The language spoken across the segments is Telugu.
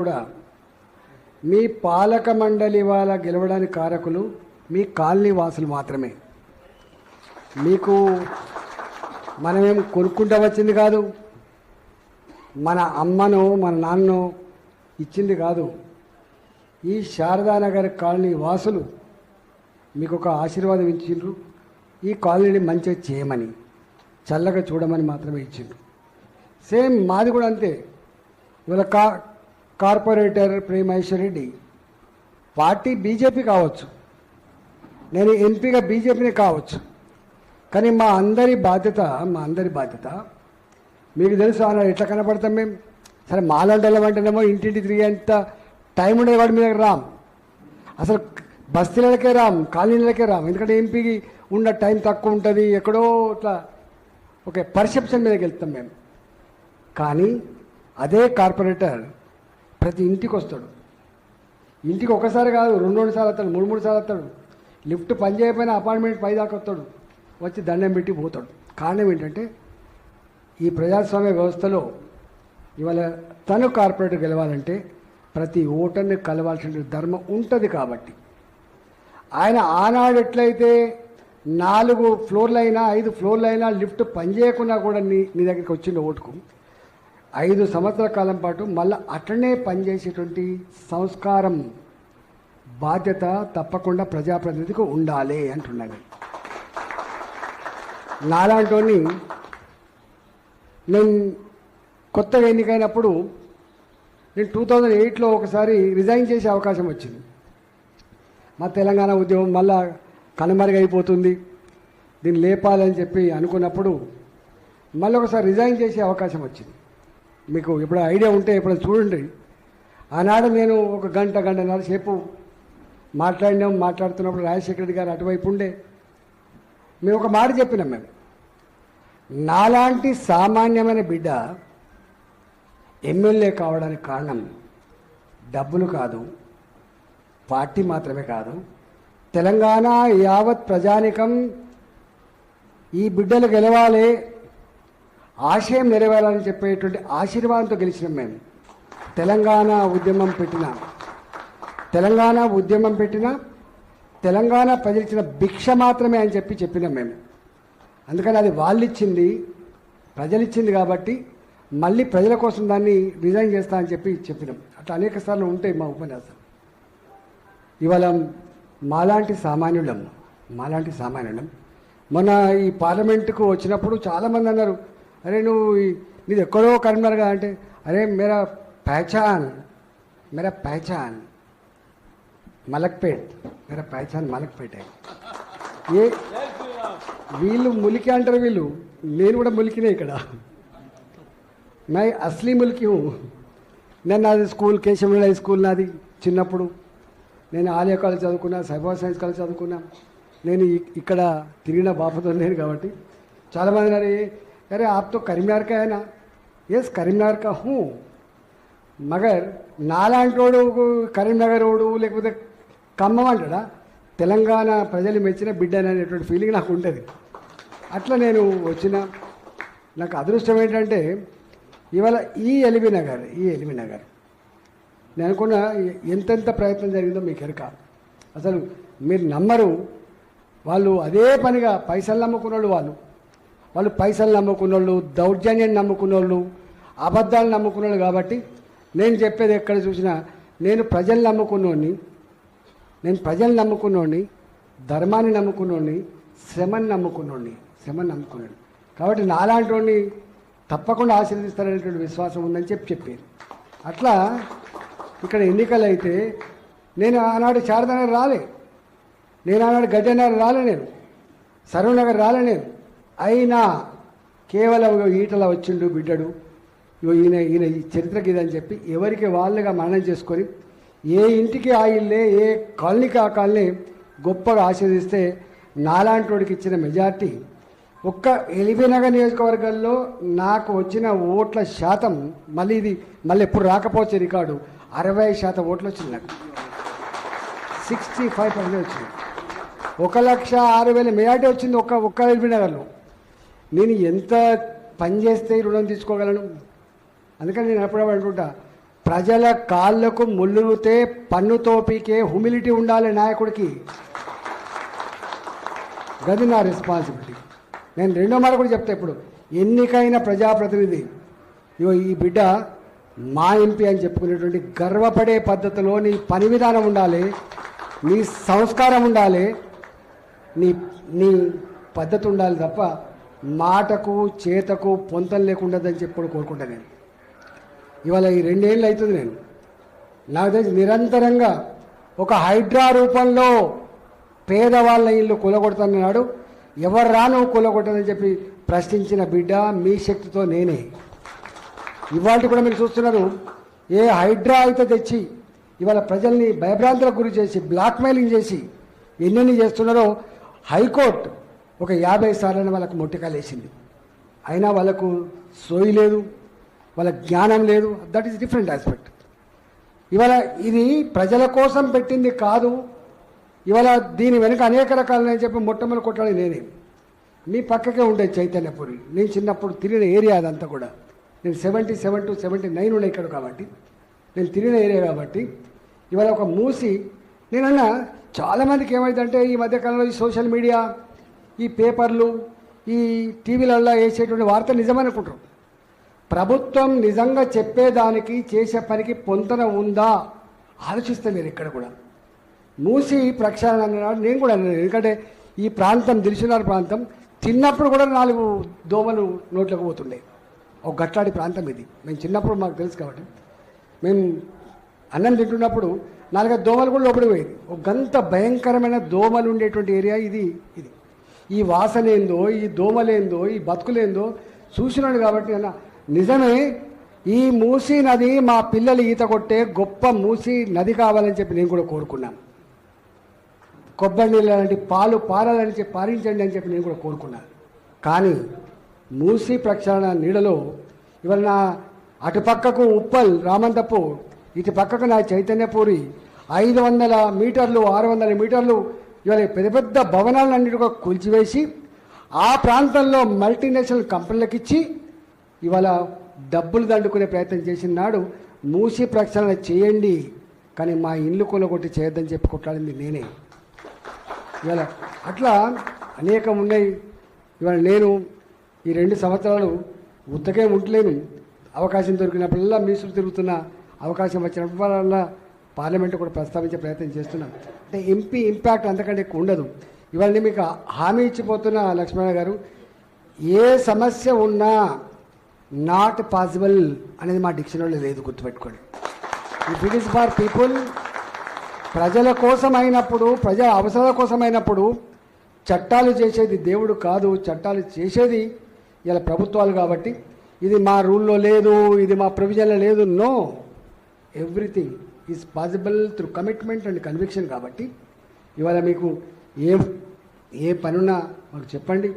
కూడా మీ పాలక మండలి వాళ్ళ గెలవడానికి కారకులు మీ కాలనీ వాసులు మాత్రమే. మీకు మనమేం కొనుక్కుంటా వచ్చింది కాదు, మన అమ్మనో మన నాన్నో ఇచ్చింది కాదు. ఈ శారదానగర్ కాలనీ వాసులు మీకు ఒక ఆశీర్వాదం ఇచ్చిండ్రు. ఈ కాలనీని మంచిగా చేయమని, చల్లగా చూడమని మాత్రమే ఇచ్చిండ్రు. సేమ్ మాది కూడా అంతే. ఇవాళ కార్పొరేటర్ ప్రేమేశ్వర్ రెడ్డి పార్టీ బీజేపీ కావచ్చు, నేను ఎంపీగా బీజేపీని కావచ్చు, కానీ మా అందరి బాధ్యత మీకు తెలుసు. అలా ఎట్లా కనపడతాం మేము? సరే మాలంటలం అంటేనేమో ఇంటింటి తిరిగేంత టైం ఉండేవాడు మీ దగ్గర రాం, అసలు బస్తీలకే రాం, కాలనీలకే రాం. ఎందుకంటే ఎంపీకి ఉన్న టైం తక్కువ ఉంటుంది, ఎక్కడో ఇట్లా ఓకే పర్సెప్షన్ మీదకి వెళ్తాం మేము. కానీ అదే కార్పొరేటర్ ప్రతి ఇంటికి వస్తాడు. ఇంటికి ఒకసారి కాదు, రెండు సార్లు వస్తాడు, మూడు సార్లు వస్తాడు. లిఫ్ట్ పని చేయకపోయినా అపార్ట్మెంట్ పై దాకా వస్తాడు, వచ్చి దండం పెట్టి పోతాడు. కారణం ఏంటంటే ఈ ప్రజాస్వామ్య వ్యవస్థలో ఇవాళ తను కార్పొరేటర్ గెలవాలంటే ప్రతి ఓటర్ని కలవాల్సిన ధర్మం ఉంటుంది. కాబట్టి ఆయన ఆనాడు ఎట్లయితే 4 ఫ్లోర్లైనా 5 ఫ్లోర్లైనా లిఫ్ట్ పనిచేయకున్నా కూడా నీ దగ్గరికి వచ్చిండు ఓటుకు 5 సంవత్సరాల కాలం పాటు మళ్ళీ అట్లనే పనిచేసేటువంటి సంస్కారం, బాధ్యత తప్పకుండా ప్రజాప్రతినిధికి ఉండాలి అంటున్నాను. నాలాంటి నేను కొత్తగా ఎన్నికైనప్పుడు నేను 2008లో ఒకసారి రిజైన్ చేసే అవకాశం వచ్చింది. మా తెలంగాణ ఉద్యమం మళ్ళా కనుమరుగైపోతుంది, దీన్ని లేపాలని చెప్పి అనుకున్నప్పుడు మళ్ళీ ఒకసారి రిజైన్ చేసే అవకాశం వచ్చింది. మీకు ఇప్పుడు ఐడియా ఉంటే ఇప్పుడు చూడండి. ఆనాడు నేను ఒక గంటన్నర సేపు మాట్లాడుతున్నప్పుడు రాజశేఖర రెడ్డి గారు అటువైపు ఉండే. మేము ఒక మాట చెప్పినాం. మేము నాలాంటి సామాన్యమైన బిడ్డ ఎమ్మెల్యే కావడానికి కారణం డబ్బులు కాదు, పార్టీ మాత్రమే కాదు, తెలంగాణ యావత్ ప్రజానికం ఈ బిడ్డలు గెలవాలి, ఆశయం నెరవేరాలని చెప్పేటువంటి ఆశీర్వాదంతో గెలిచినాం. మేము తెలంగాణ ఉద్యమం పెట్టిన తెలంగాణ ప్రజలిచ్చిన భిక్ష మాత్రమే అని చెప్పినాం మేము. అందుకని అది వాళ్ళు ఇచ్చింది, ప్రజలు ఇచ్చింది కాబట్టి మళ్ళీ ప్రజల కోసం దాన్ని రిజైన్ చేస్తా అని చెప్పినాం. అట్లా అనేక సార్లు ఉంటాయి మా ఉపన్యాసం. ఇవాళ మాలాంటి సామాన్యులం మొన్న ఈ పార్లమెంటుకు వచ్చినప్పుడు చాలామంది అన్నారు, అరే నువ్వు నీది ఎక్కడో కరీంనగర్ అంటే, అరే మేరా పహచాన్ మలక్పేట్, మేరా పహచాన్ మలక్పేట్. ఏ వీళ్ళు ములికి అంటారు, వీళ్ళు నేను కూడా ములికినే ఇక్కడ. మై అస్లీ ములికి హూ. నేను నాది స్కూల్ కేశవరావు హై స్కూల్ నాది. చిన్నప్పుడు నేను ఆలియా కాలేజ్ చదువుకున్నా, సైబర్ సైన్స్ కాలేజ్ చదువుకున్నా. నేను ఇక్కడ తిరిగిన బాపతో నేను కాబట్టి చాలామంది అన్నారు, अरे आप तो करीमनगर का है ना? यस करीमनगर का हूँ, मगर నాలాంటోడు కరీంనగర్ ఓడు లేకపోతే ఖమ్మం అంటాడా? తెలంగాణ ప్రజలు మెచ్చిన బిడ్డ అనేటువంటి ఫీలింగ్ నాకు ఉంటుంది. అట్లా నేను వచ్చిన. నాకు అదృష్టం ఏంటంటే ఇవాళ ఈ ఎల్బీ నగర్ నేను అనుకున్న ఎంతెంత ప్రయత్నం జరిగిందో మీకు ఎరక. అసలు మీరు నమ్మరు. వాళ్ళు అదే పనిగా పైసలు నమ్ముకున్న వాళ్ళు పైసలు నమ్ముకున్నోళ్ళు, దౌర్జన్యం నమ్ముకున్నోళ్ళు, అబద్ధాలు నమ్ముకున్నోళ్ళు. కాబట్టి నేను చెప్పేది ఎక్కడ చూసినా నేను ప్రజలు నమ్ముకున్నోడిని, ధర్మాన్ని నమ్ముకున్నోడిని, శ్రమని నమ్ముకున్నోడిని. కాబట్టి నాలాంటి వాడిని తప్పకుండా ఆశీర్వదిస్తారనేటువంటి విశ్వాసం ఉందని చెప్పారు. అట్లా ఇక్కడ ఎన్నికలు అయితే నేను ఆనాడు శారదానగర్ రాలే, నేను ఆనాడు గడ్డనగర్ రాలే, నేను సరూనగర్ రాలే. నేను అయినా కేవలం ఈటల వచ్చిండు బిడ్డడు, ఈయన ఈ చరిత్రకి ఇదని చెప్పి ఎవరికి వాళ్ళుగా మననం చేసుకొని ఏ ఇంటికి ఆ ఇల్లే, ఏ కాలనీకి ఆ కాలనీ గొప్పగా ఆశీర్దిస్తే నాలాంటి ఇచ్చిన మెజార్టీ ఒక్క ఎల్బీ నగర్ నియోజకవర్గంలో నాకు వచ్చిన ఓట్ల శాతం మళ్ళీ ఎప్పుడు రాకపోతే రికార్డు 60% ఓట్లు వచ్చింది. నాకు 65% వచ్చింది. 1,06,000 మెజార్టీ వచ్చింది ఒక్క ఎల్బీ నగర్లో. నేను ఎంత పని చేస్తే రుణం తీసుకోగలను? అందుకని నేను ఎప్పుడప్పుడు అనుకుంటా, ప్రజల కాళ్ళకు ముళ్ళుతే పన్నుతో పీకే హ్యూమిలిటీ ఉండాలి నాయకుడికి. గది నా రెస్పాన్సిబిలిటీ. నేను రెండో మాట కూడా చెప్తా, ఇప్పుడు ఎన్నికైన ప్రజాప్రతినిధి ఇగో ఈ బిడ్డ మా ఎంపీ అని చెప్పుకునేటువంటి గర్వపడే పద్ధతిలో నీ పని విధానం ఉండాలి, నీ సంస్కారం ఉండాలి, నీ నీ పద్ధతి ఉండాలి తప్ప మాటకు చేతకు పొంతం లేకుండదని చెప్పి కోరుకుంటా. నేను ఇవాళ ఈ 2 ఏళ్ళు అవుతుంది నేను నాకు తెలిసి నిరంతరంగా ఒక హైడ్రా రూపంలో పేదవాళ్ళ ఇల్లు కూలగొడుతున్నాడు. ఎవరు రాను కూలగొట్టదని చెప్పి ప్రశ్నించిన బిడ్డ మీ శక్తితో నేనే. ఇవాళ కూడా మీరు చూస్తున్నారు, ఏ హైడ్రా అయితే తెచ్చి ఇవాళ ప్రజల్ని భయభ్రాంతులకు గురి చేసి బ్లాక్మెయిలింగ్ చేసి ఎన్నెన్ని చేస్తున్నారో హైకోర్టు ఒక 50 సార్లు వాళ్ళకు మొట్టికాలేసింది. అయినా వాళ్ళకు సోయి లేదు, వాళ్ళ జ్ఞానం లేదు. That is different aspect. ఇవాళ ఇది ప్రజల కోసం పెట్టింది కాదు. ఇవాళ దీని వెనుక అనేక రకాలని చెప్పి మొట్టమొదటి కొట్టాలి నేనే. మీ పక్కకే ఉండే చైతన్యపురి, నేను చిన్నప్పుడు తిరిగిన ఏరియా అదంతా కూడా. నేను 77 to 79 ఉండే ఇక్కడ కాబట్టి నేను తిరిగిన ఏరియా కాబట్టి ఇవాళ ఒక మూసి నేనన్నా చాలామందికి ఏమైందంటే ఈ మధ్యకాలంలో ఈ సోషల్ మీడియా, ఈ పేపర్లు, ఈ టీవీలలో వేసేటువంటి వార్త నిజమనుకుంటారు. ప్రభుత్వం నిజంగా చెప్పేదానికి చేసే పనికి పొంతన ఉందా ఆలోచిస్తే మీరు ఇక్కడ కూడా. మూసి ప్రక్షాళన అన్నాడు, నేను కూడా అన్నాను. ఎందుకంటే ఈ ప్రాంతం దిల్సుఖ్నగర్ ప్రాంతం చిన్నప్పుడు కూడా 4 దోమలు నోట్లోకి పోతుండే ఒక గట్లాడి ప్రాంతం ఇది. మేము చిన్నప్పుడు మాకు తెలుసు కాబట్టి మేము అన్నం తింటున్నప్పుడు 4 దోమలు కూడా లోపలికి పోయేది. ఒక గంత భయంకరమైన దోమలు ఉండేటువంటి ఏరియా ఇది. ఈ వాసన ఏందో, ఈ దోమలేందో, ఈ బతుకులేందో చూసినాడు కాబట్టి అన్న నిజమే. ఈ మూసీ నది మా పిల్లలు ఈత కొట్టే గొప్ప మూసీ నది కావాలని చెప్పి నేను కూడా కోరుకున్నాను. కొబ్బరి నీళ్ళు లాంటి పాలు పారాలని చెప్పి పారించండి అని చెప్పి నేను కూడా కోరుకున్నాను. కానీ మూసీ ప్రక్షాళన నీడలో ఇవాళ నా అటుపక్కకు ఉప్పల్ రామంతపూర్, ఇటు పక్కకు నా చైతన్యపూరి 500 మీటర్లు 600 మీటర్లు ఇవాళ పెద్ద పెద్ద భవనాలన్నిటి కూడా కూల్చివేసి ఆ ప్రాంతంలో మల్టీనేషనల్ కంపెనీలకు ఇచ్చి ఇవాళ డబ్బులు దండుకునే ప్రయత్నం చేసిన నాడు మూసీ ప్రక్షాళన చేయండి, కానీ మా ఇల్లు కూలగొట్టి చేయొద్దని చెప్పి కొట్లాడింది నేనే. ఇవాళ అట్లా అనేకం ఉన్నాయి. ఇవాళ నేను ఈ 2 సంవత్సరాలు ఉత్తకే ఉండలేను. అవకాశం దొరికినప్పుడల్లా మీసులు తిరుగుతున్న అవకాశం వచ్చినప్పుడల్లా పార్లమెంట్ కూడా ప్రస్తావించే ప్రయత్నం చేస్తున్నాను. అంటే ఎంపీ ఇంపాక్ట్ అంతకంటే ఎక్కువ ఉండదు. ఇవాళ నేను మీకు హామీ ఇచ్చిపోతున్న లక్ష్మణ గారు, ఏ సమస్య ఉన్నా నాట్ పాసిబుల్ అనేది మా డిక్షనరీలో లేదు, గుర్తుపెట్టుకోండి. If it is for people, ప్రజల కోసం అయినప్పుడు, ప్రజల అవసరాల కోసం అయినప్పుడు చట్టాలు చేసేది దేవుడు కాదు, చట్టాలు చేసేది ఇలా ప్రభుత్వాలు. కాబట్టి ఇది మా రూల్లో లేదు, ఇది మా ప్రొవిజన్లో లేదు. No, everything is possible through commitment and conviction. కాబట్టి ఇవాళ మీకు ఏ పనున్నా మాకు చెప్పండి,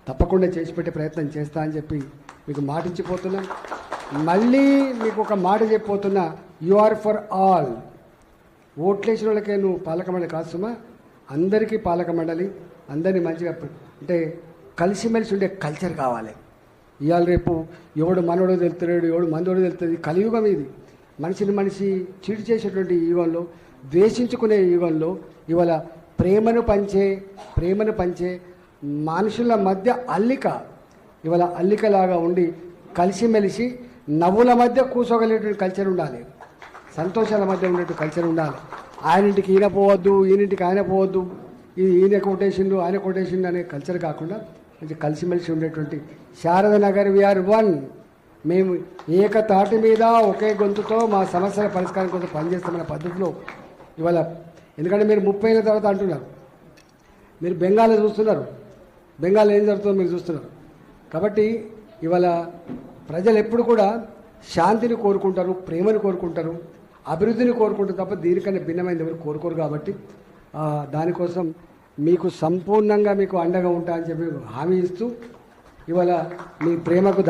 తప్పకుండా చేసి పెట్టే ప్రయత్నం చేస్తా అని చెప్పి మీకు మాట ఇచ్చిపోతున్నా. మళ్ళీ మీకు ఒక మాట చెప్పిపోతున్నా, యు ఆర్ ఫర్ ఆల్. ఓట్లేసిన వాళ్ళకే నువ్వు పాలక మండలి కాదు సుమా, అందరికీ పాలక మండలి, అందరినీ మంచిగా అంటే కలిసిమెలిసి ఉండే కల్చర్ కావాలి. ఇవాళ రేపు ఎవడు మనోడో తెలుతున్నాడు, ఎవడు మందోడో తెలుస్తుంది. కలియుగం ఇది. మనిషిని మనిషి చీటు చేసేటువంటి యుగంలో, ద్వేషించుకునే యుగంలో ఇవాళ ప్రేమను పంచే మనుషుల మధ్య అల్లిక, ఇవాళ అల్లికలాగా ఉండి కలిసిమెలిసి నవ్వుల మధ్య కూర్చోగలిగేటువంటి కల్చర్ ఉండాలి, సంతోషాల మధ్య ఉండేటువంటి కల్చర్ ఉండాలి. ఆయనింటికి ఈయన పోవద్దు, ఈయనింటికి ఆయన పోవద్దు, ఈయన కొటేషన్లు ఆయన కొటేషన్లు అనే కల్చర్ కాకుండా కొంచెం కలిసిమెలిసి ఉండేటువంటి శారద నగర్ వీఆర్ వన్. మేము ఏకతాటి మీద ఒకే గొంతుతో మా సమస్యల పరిష్కారం కోసం పనిచేస్తామనే పద్ధతిలో ఇవాళ. ఎందుకంటే మీరు 30 ఏళ్ళ తర్వాత అంటున్నారు, మీరు బెంగాల్లో చూస్తున్నారు, బెంగాల్ ఏం జరుగుతుందో మీరు చూస్తున్నారు. కాబట్టి ఇవాళ ప్రజలు ఎప్పుడు కూడా శాంతిని కోరుకుంటారు, ప్రేమను కోరుకుంటారు, అభివృద్ధిని కోరుకుంటారు తప్ప దీనికన్నా భిన్నమైనది ఎవరు కోరుకోరు. కాబట్టి దానికోసం మీకు సంపూర్ణంగా మీకు అండగా ఉంటా అని చెప్పి హామీ ఇస్తూ ఇవాళ మీ ప్రేమకు